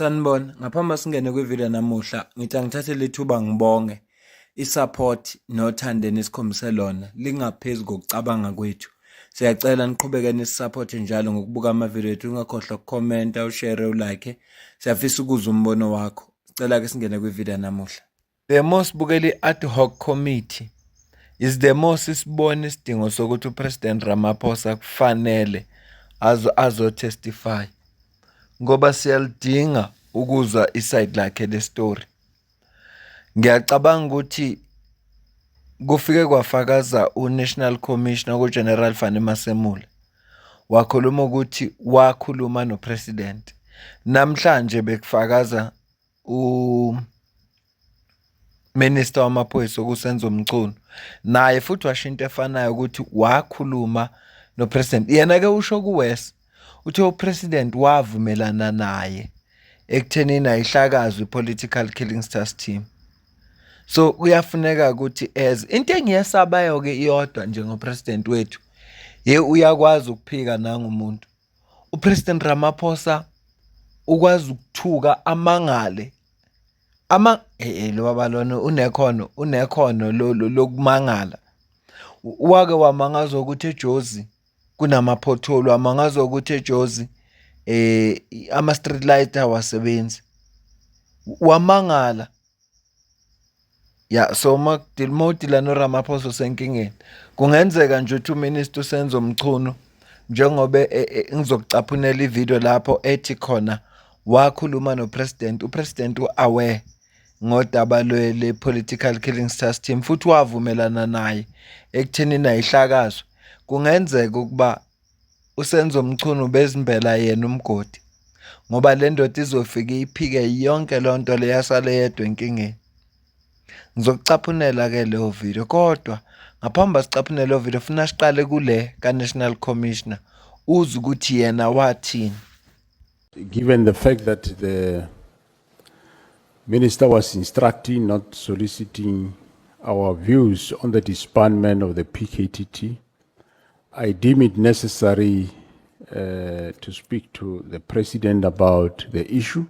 Sanibona, ngaphambi singene kwivideo namuhla, ngithi angithathe lethuba ngibonge isupport nothando nesikhombise lona lingaphezu kokucabanga kwethu. Siyacela niqhubeke nisupporte njalo ngokubuka amavideo ethu, ungakhohlwa ukukhomenta, ushare, ulike. Siyafisa ukuzwa umbono wakho. Sicela ke singene kwivideo namuhla. The most bukeli ad hoc committee is the most isibone isidingo sokuthi uPresident Ramaphosa kufanele azotestify. Ngoba siyalidinga ukuzwa iside lakhe le story. Ngiyacabanga ukuthi kufike kwafakaza uNational Commissioner kuGeneral Fanny Masemula. Wakhuluma ukuthi wakhuluma noPresident. Namhlanje bekufakaza Minister wamaphoyisa kuSenzo Mchunu. Naye futhi washinto efanayo ukuthi wakhuluma noPresident. Yena ke usho kuWest uthi uPresident wavumelana naye ekuthenini ayihlakazwe political killing stars team. So uyafuneka ukuthi as into engiyesabayo ke iyodwa njengopresident wethu uyakwazi ukuphika nangumuntu. UPresident Ramaphosa ukwazi ukuthuka amangale lo baba lona unekhono lokumangala. Wake wamangaza ukuthi eJozi kunamaphotholo, amangaza ukuthi eJozi ama street light awasebenzi. Wamangala. Ya so modila no Ramaphosa senkingeni. Kungenzeka nje ukuthi uMinister Senzo Mchunu njengoba ngizokucaphunela ivideo lapho ethi khona wakhuluma noPresident. uPresident aware ngodaba le political killing stars team futhi wavumelana naye ekuthenini ayihlakazwe. Kungenzeka ukuba uSenzo Mchunu bezimbela yena umgodi ngoba le ndoda izofika iphike yonke lonto leyasale yedwa enkingeni. Ngizokucaphunela ke leyo video kodwa ngaphambi sicaphunele leyo video funa siqale kule ka-National Commissioner uze ukuthi yena wathini. Given the fact that the Minister was instructing, not soliciting our views on the disbandment of the PKTT, I deem it necessary to speak to the President about the issue.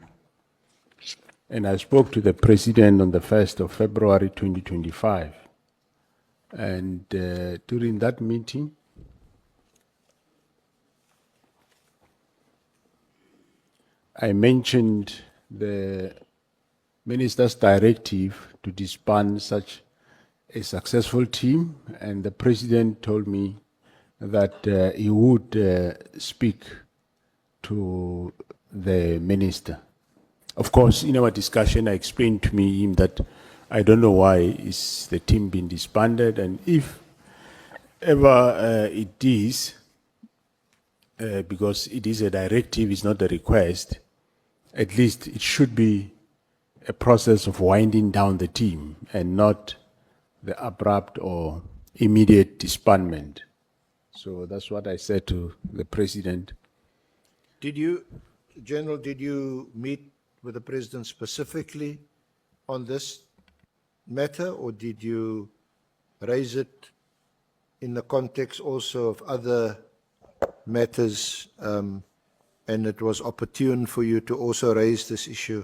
And I spoke to the President on the 1st of February 2025. And during that meeting, I mentioned the Minister's directive to disband such a successful team, and the President told me that he would speak to the Minister. Of course, in our discussion, I explained to him that I don't know why is the team being disbanded, and if ever it is, because it is a directive, it's not a request, at least it should be a process of winding down the team and not the abrupt or immediate disbandment. So that's what I said to the President. General, did you meet with the President specifically on this matter, or did you raise it in the context also of other matters, and it was opportune for you to also raise this issue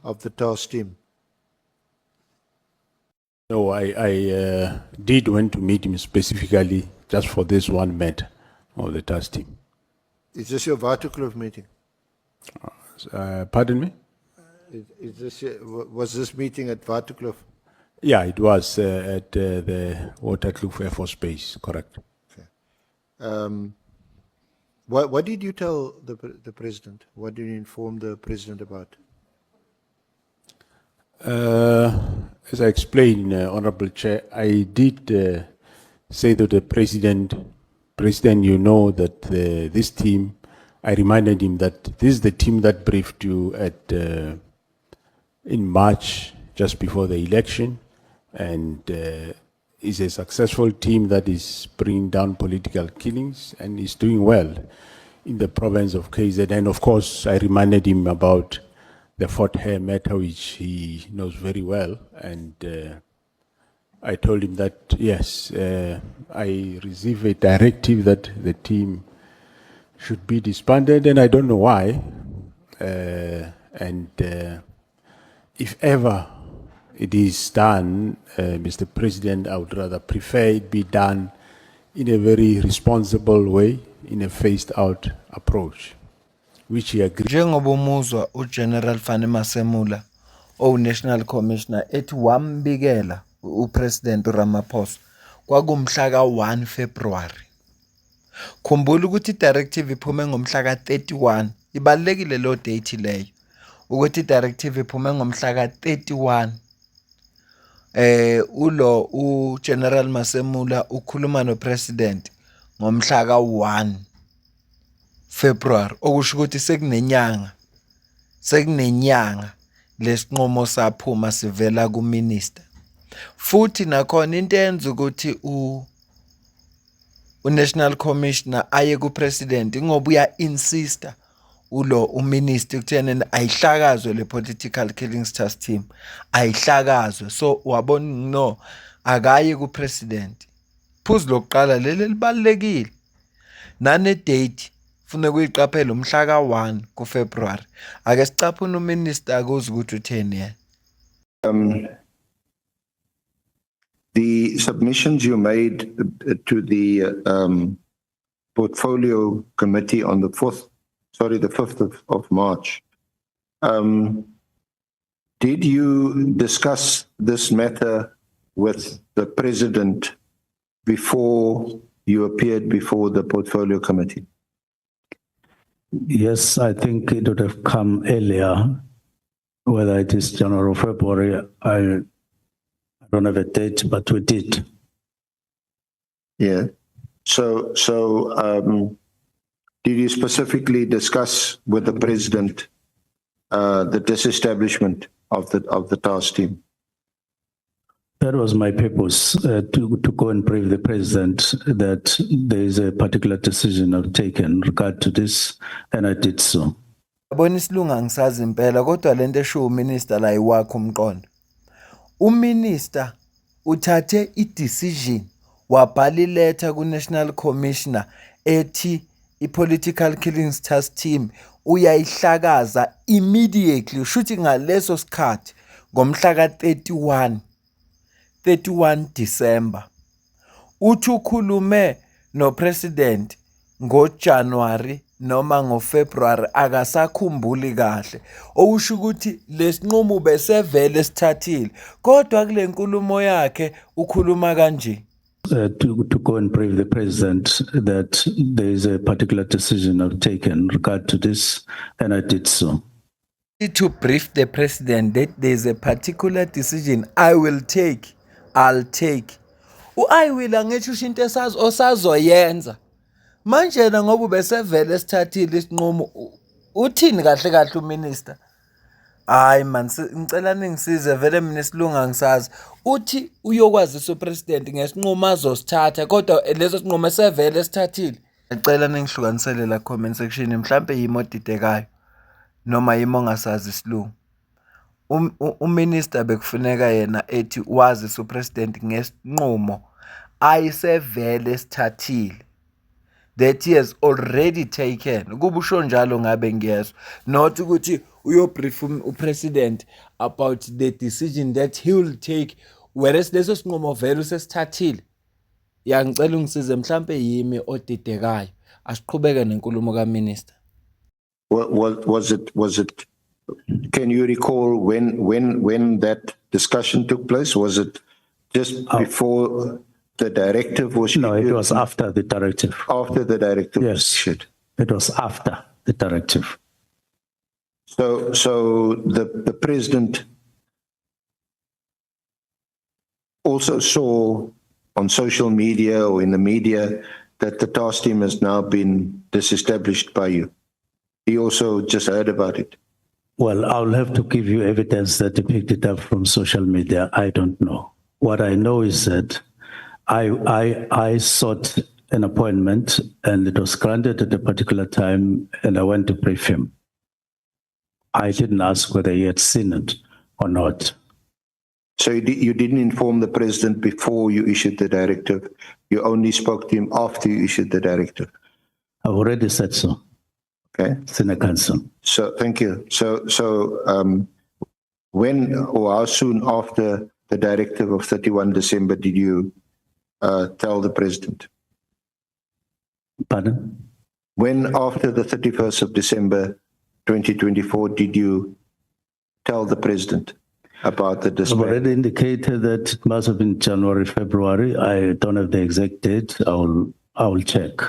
of the task team? No, I did want to meet him specifically just for this one matter of the task team. Is this your Waterkloof meeting? Pardon me? Was this meeting at Waterkloof? Yeah, it was at the Waterkloof Air Force Base, correct. Okay. What did you tell the President? What did you inform the President about? As I explained, Honorable Chair, I did say to the President, you know that this team, I reminded him that this is the team that briefed you at in March, just before the election, and is a successful team that is bringing down political killings and is doing well in the province of KZN. And of course, I reminded him about the Fort Hare matter, which he knows very well, and I told him that, yes, I received a directive that the team should be disbanded, and I don't know why. And if ever it is done, Mr. President, I would rather prefer it be done in a very responsible way, in a phased-out approach, which he agreed. Njengoba umuzwa uGeneral Fani Masemula owu-National Commissioner ethi wambikela uPresident Ramaphosa kwakumhla ka-1 February. Khumbula ukuthi i-directive iphume ngomhla ka-31. Ibalulekile lo date leyo ukuthi i-directive iphume ngomhla ka-31. uGeneral Masemula ukhuluma noPresident ngomhla ka-1 February, okusho ukuthi sekunenyanga lesinqumo saphuma sivela kuMinister. Futhi nakhona into eyenza ukuthi uNational Commissioner aye kuPresident ngoba uya-insista uMinister ekutheni ayihlakazwe le political killings task team, ayihlakazwe. So wabona no, akaye kuPresident. Phuzu lokuqala leli libalulekile. Nane-date funa kuyiqaphela umhla ka-1 kuFebruary. Ake sicaphune uMinister akuze ukuthi utheni yena. The submissions you made to the portfolio committee on the 5th of March. Did you discuss this matter with the president before you appeared before the portfolio committee? Yes, I think it would have come earlier, whether it is January or February. I don't have a date, but we did. Yeah. So, did you specifically discuss with the president the disestablishment of the task team? That was my purpose, to go and brief the president that there is a particular decision I've taken regard to this, and I did so. Yabona isilungu angisazi impela kodwa lento esho uMinister la iwakho umqondo. UMinister uthathe i-decision wabhala iletha ku-National Commissioner ethi i-Political Killings Task Team uyayihlakaza immediately. Shuthi ngaleso sikhathi ngomhla ka-31 December. Uthi ukhulume no-President ngoJanuary noma ngoFebruary akasakhumbuli kahle. Okusho ukuthi lesinqumo besevele sithathile. Kodwa kule nkulumo yakhe ukhuluma kanje. To go and brief the president that there is a particular decision I've taken regard to this, and I did so. To brief the president that there is a particular decision I'll take. I will angisho into osazoyenza. Manje na ngoba besevele sithathile isinqumo uthini kahle kahle uMinister? Hayi man, ngicela ningisize vele mina isilungu angisazi. Uthi uyokwazisa uPresident ngesinqumo azosithatha kodwa leso sinqumo sevele sithathile. Ngicela ningihlukanisele la comment section mhlambe yimo odidekayo noma yimo ongasazi isilungu. uMinister bekufuneka yena ethi wazisa uPresident ngesinqumo ayisevele sithathile, that he has already taken. Kuba usho njalo ngabe ngiyezwa, not ukuthi uyobrief uPresident about the decision that he will take, whereas leso sinqumo vele usesithathile. Ngicela ungisize mhlambe yimi odidekayo, asiqhubeke nenkulumo kaMinister. Was it? Can you recall when that discussion took place? Was it just before the directive was issued? No, it was after the directive. After the directive was Yes, issued. it was after the directive. So the president also saw on social media or in the media that the task team has now been disestablished by you. He also just heard about it. Well, I'll have to give you evidence that he picked it up from social media. I don't know. What I know is that I sought an appointment and it was granted at a particular time and I went to brief him. I didn't ask whether he had seen it or not. So you didn't inform the president before you issued the directive. You only spoke to him after you issued the directive. I've already said so. Okay. Senior Counsel. So thank you. When or how soon after the directive of 31 December did you tell the president? Pardon? When after the 31st of December 2024 did you tell the president about the I've disbandment? already indicated that it must have been January, February. I don't have the exact date. I will check.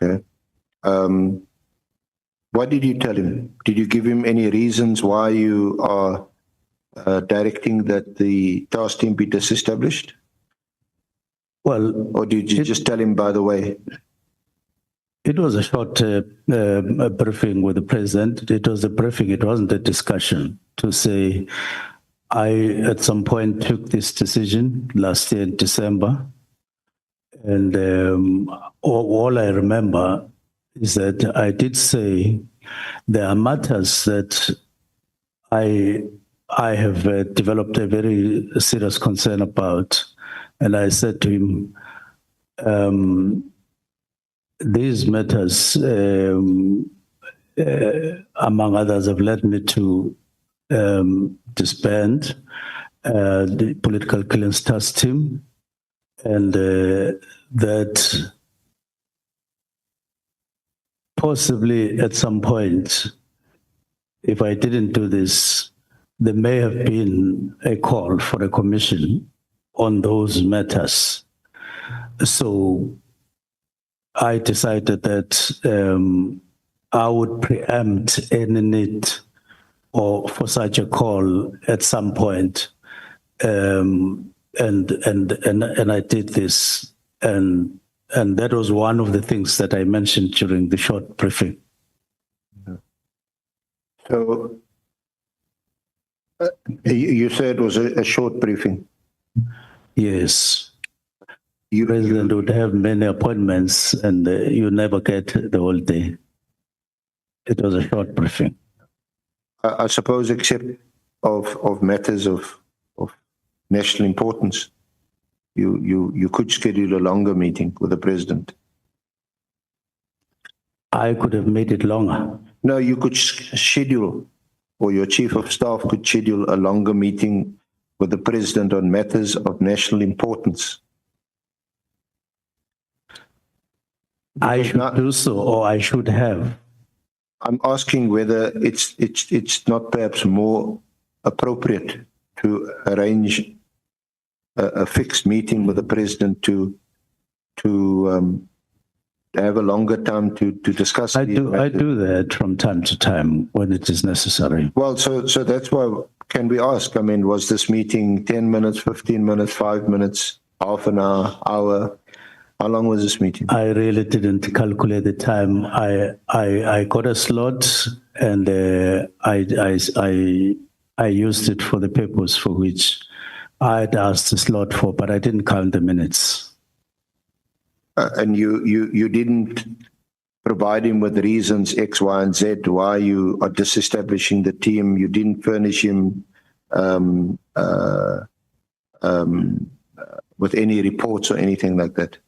Okay. What did you tell him? Did you give him any reasons why you are directing that the task team be disestablished? Well, Or did you just tell him, by the way? it was a short briefing with the president. It was a briefing. It wasn't a discussion to say, I at some point took this decision last year in December. And all I remember is that I did say there are matters that I have developed a very serious concern about. And I said to him, these matters, among others, have led me to disband the political clearance task team, and that possibly at some point, if I didn't do this, there may have been a call for a commission on those matters. So I decided that I would preempt any need or for such a call at some point, and I did this, and that was one of the things that I mentioned during the short briefing. So you said it was a short briefing. Yes. The president would have many appointments, and you never get the whole day. It was a short briefing. I suppose, except of matters of national importance, you could schedule a longer meeting with the president. I could have made it longer. No, you could schedule, or your chief of staff could schedule a longer meeting with the president on matters of national importance. I should do so, or I should have. I'm asking whether it's not perhaps more appropriate to arrange a fixed meeting with the president to have a longer time to discuss. I do that from time to time when it is necessary. Well, so that's why, can we ask, I mean, was this meeting 10 minutes, 15 minutes, 5 minutes, half an hour? How long was this meeting? I really didn't calculate the time. I got a slot, and I used it for the purpose for which I had asked the slot for, but I didn't count the minutes. And you didn't provide him with reasons X, Y, and Z why you are disestablishing the team. You didn't furnish him with any reports or anything like that.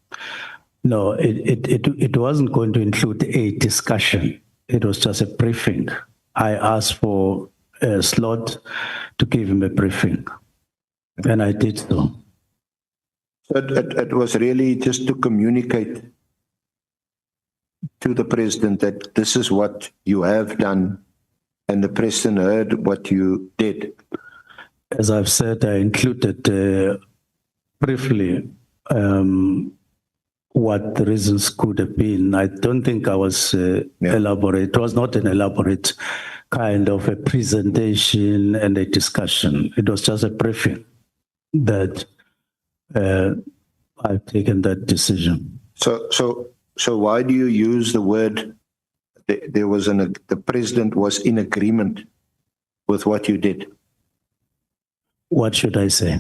No, it wasn't going to include a discussion. It was just a briefing. I asked for a slot to give him a briefing, and I did so. So it was really just to communicate to the president that this is what you have done, and the president heard what you did. As I've said, I included briefly what the reasons could have been. I don't think I was elaborate. It was not an elaborate kind of a presentation and a discussion. It was just a briefing that I've taken that decision. So why do you use the word? The president was in agreement with what you did? What should I say?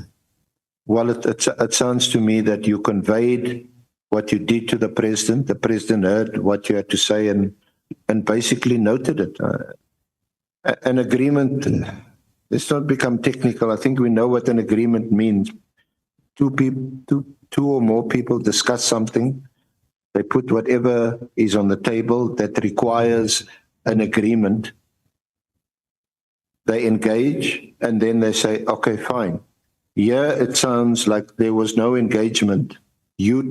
Well, it sounds to me that you conveyed what you did to the president. The president heard what you had to say and basically noted it. An agreement, let's not become technical. I think we know what an agreement means. Two or more people discuss something, They put whatever is on the table that requires an agreement. They engage and then they say, okay, fine. Here it sounds like there was no engagement. You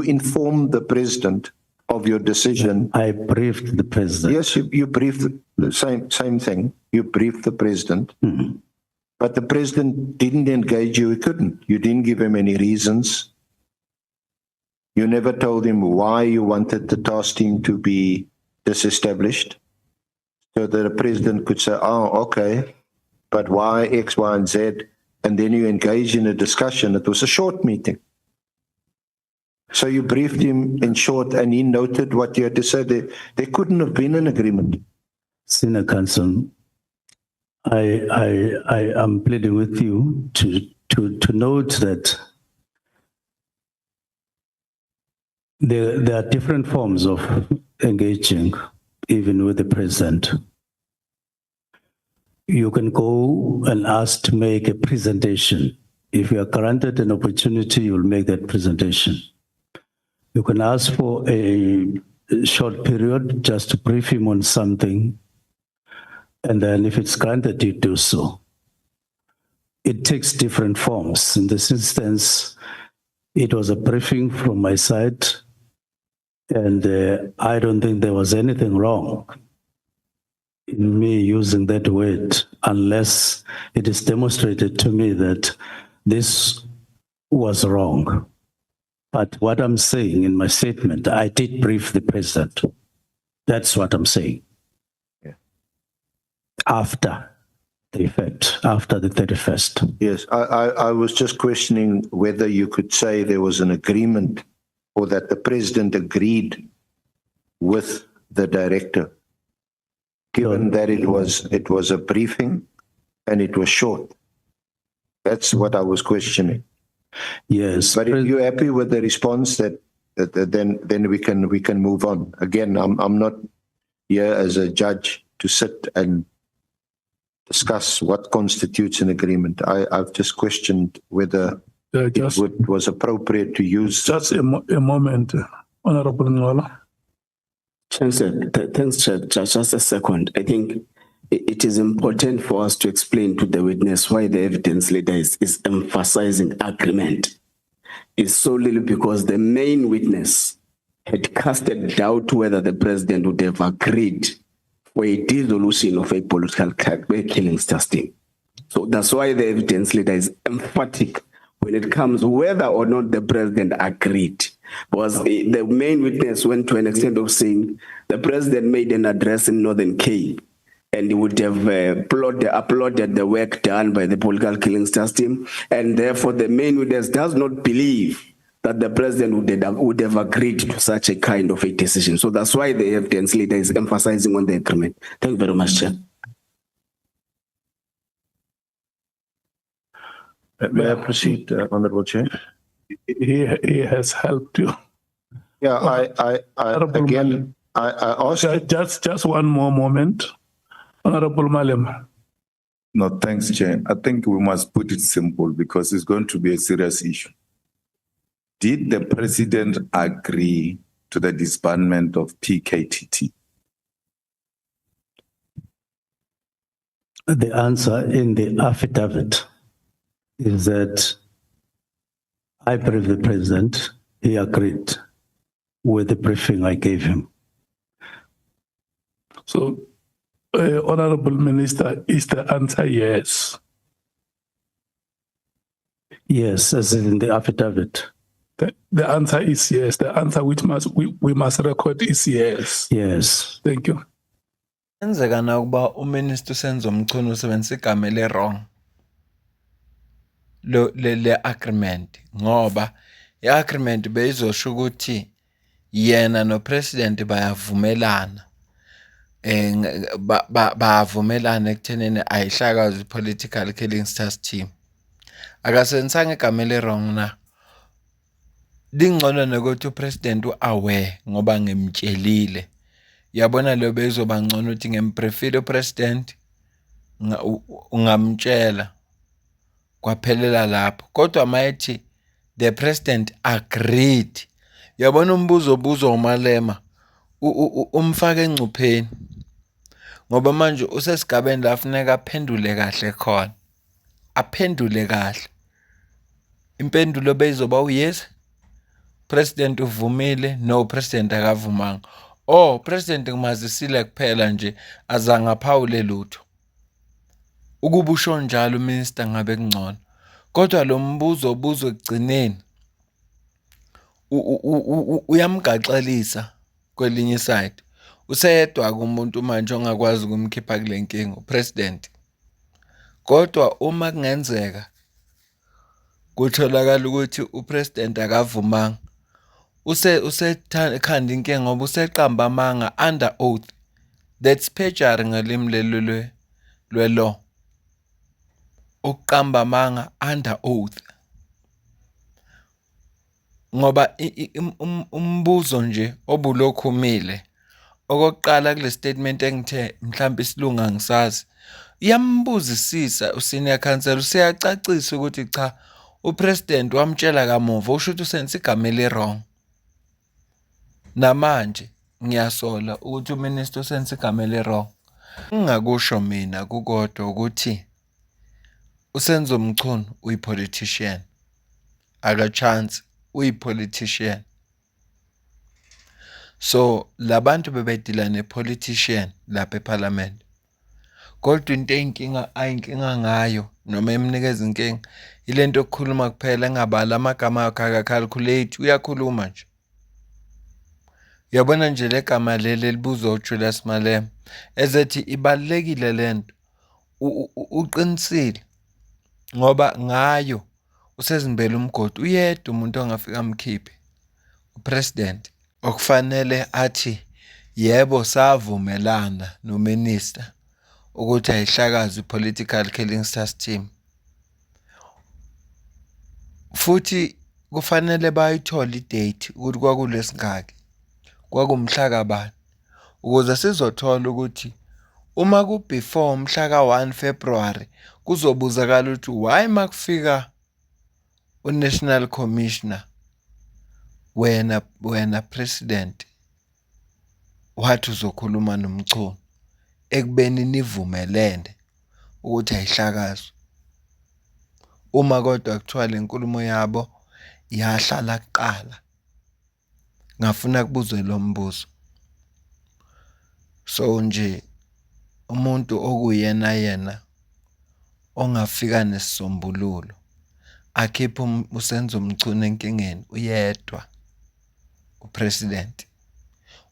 informed the president of your decision. I briefed the president. Yes, you briefed the same thing. You briefed the president. Mm-hmm. But the president didn't engage you. He couldn't. You didn't give him any reasons. You never told him why you wanted the task team to be disestablished, so that the president could say, oh, okay, but why X, Y, and Z? And then you engage in a discussion. It was a short meeting. So you briefed him in short, and he noted what you had to say. There couldn't have been an agreement. Senior counsel, I am pleading with you to note that there are different forms of engaging, even with the president. You can go and ask to make a presentation. If you are granted an opportunity, you will make that presentation. You can ask for a short period just to brief him on something. And then if it's granted, you do so. It takes different forms. In this instance, it was a briefing from my side, and I don't think there was anything wrong in me using that word, unless it is demonstrated to me that this was wrong. But what I'm saying in my statement, I did brief the president. That's what I'm saying. Yeah. After the effect, after the 31st. Yes, I was just questioning whether you could say there was an agreement or that the president agreed with the director, given that it was a briefing and it was short. That's what I was questioning. Yes. But if you're happy with the response, then we can move on. Again, I'm not here as a judge to sit and discuss what constitutes an agreement. I've just questioned whether it was appropriate to use. Just a moment, Honorable Ngola. Chancellor, thanks, Judge. Just a second. I think it is important for us to explain to the witness why the evidence leader is emphasizing agreement. It's solely because the main witness had casted doubt whether the president would have agreed for a dissolution of a political killing team. So that's why the evidence leader is emphatic when it comes whether or not the president agreed. Because the main witness went to an extent of saying the president made an address in Northern Cape and he would have applauded the work done by the political killings team, and therefore the main witness does not believe that the president would have agreed to such a kind of a decision. So that's why the evidence leader is emphasizing on the agreement. Thank you very much, Chair. May I proceed, Honorable Chair? He has helped you. Yeah, I asked. Just one more moment. Honorable Malema. No, thanks, Chair. I think we must put it simple because it's going to be a serious issue. Did the president agree to the disbandment of PKTT? The answer in the affidavit is that I briefed the president. He agreed with the briefing I gave him. So, Honorable Minister, is the answer yes? Yes, as in the affidavit. The answer is yes. The answer which we must record is yes. Yes. Thank you. Kwenzeka na ukuba uMinister Senzo Mchunu usebenzisa igama wrong le agreement ngoba i-agreement beyizosho ukuthi yena nopresident bayavumelana bavumelana ekuthenini ayihlakazi political killings task team. Akasebenzisanga igama wrong na. Lingcono nokuthi upresident aware ngoba ngimtshelile. Yabona lo bezoba ngcono ukuthi ngimbriefile upresident ungamtshela kwaphelela lapho. Kodwa mayithi the president agreed. Yabona umbuzo obuzwa uMalema umfaka engcupheni ngoba manje usesigabeni la funeka aphendule kahle khona. Aphendule kahle. Impendulo beyizoba yes, president uvumile, no president akavumanga. President ngimazisile kuphela nje azange aphawule lutho. Ukuba usho njalo uminister ngabe kungcono. Kodwa lo mbuzo obuzwe ekugcineni uyamgaxelisa kwelinye side. Useyedwa kumuntu manje ongakwazi ukumkhipha kule nkinga upresident. Kodwa uma kungenzeka kutholakala ukuthi upresident akavumanga, usekhanda inkinga ngoba useqamba amanga under oath. That's perjury ngalimi lwe-law. Ukuqamba amanga under oath. Ngoba umbuzo nje obulokhu umile. Okokuqala kule statement engithe mhlawumbe isilungu angisazi. Iyambuzisisa usenior counsel useyacacisa ukuthi cha upresident wamtshela kamuva usho ukuthi usenze igama eli-wrong. Namanje ngiyasola ukuthi uminister usenze igama eli-wrong. Ngingakusho mina kukodwa ukuthi uSenzo Mchunu uyi-politician. Akachance uyi-politician. So labantu bebedila ne-politician lapha eParliament. Kodwa into ayinkinga ngayo noma emnikeza inkinga ilento yokukhuluma kuphela engabala amagama akhe akacalculate uyakhuluma nje. Uyabona nje legama leli libuzwa uJulius Malema ezethi ibalekile lento. Uqinisile ngoba ngayo usezimbela umgodi uyedwa umuntu ongafika amkhiphe upresident. Okufanele athi yebo savumelana nominister ukuthi ayihlakaze political killing system. Futhi kufanele bayithole idate ukuthi kwakulesingaki. Kwakumhla kabani ukuze sizothola ukuthi uma ku before umhla ka-1 February kuzobuzakala ukuthi why makufika uNational Commissioner wena president wathi uzokhuluma noMchunu ekubeni nivumelene ukuthi ayihlakazwe. Uma kodwa kuthiwa le nkulumo yabo yahlala kuqala. Ngafuna kubuzwe lo mbuzo. So nje umuntu okuyena ongafika nesisombululo akhipha uSenzo Mchunu enkingeni uyedwa upresident.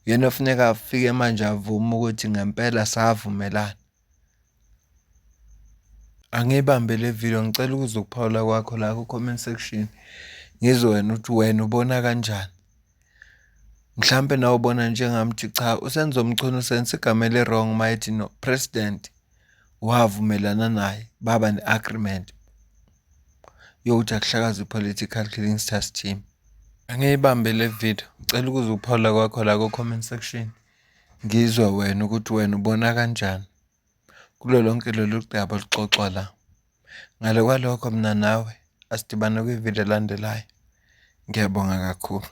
Uyena ofuneka afike manje avume ukuthi ngempela savumelana. Angibambe le video ngicela ukuzokuphawula kwakho la ku comment section. Ngizwe wena ukuthi wena ubona kanjani. Mhlambe nawe ubona njengami ukuthi cha uSenzo Mchunu sense igama eli-wrong mayithi no president wavumelana naye baba ne-agreement yokuthi akuhlakaze i-political killing system. Angiyibambe le video ngicela ukuzokuphawula kwakho la ku comment section. Ngizwe wena ukuthi wena ubona kanjani kulo lonke lolu daba luxoxwa la. Ngale kwalokho mina nawe asidibane kwivideo elandelayo. Ngiyabonga kakhulu.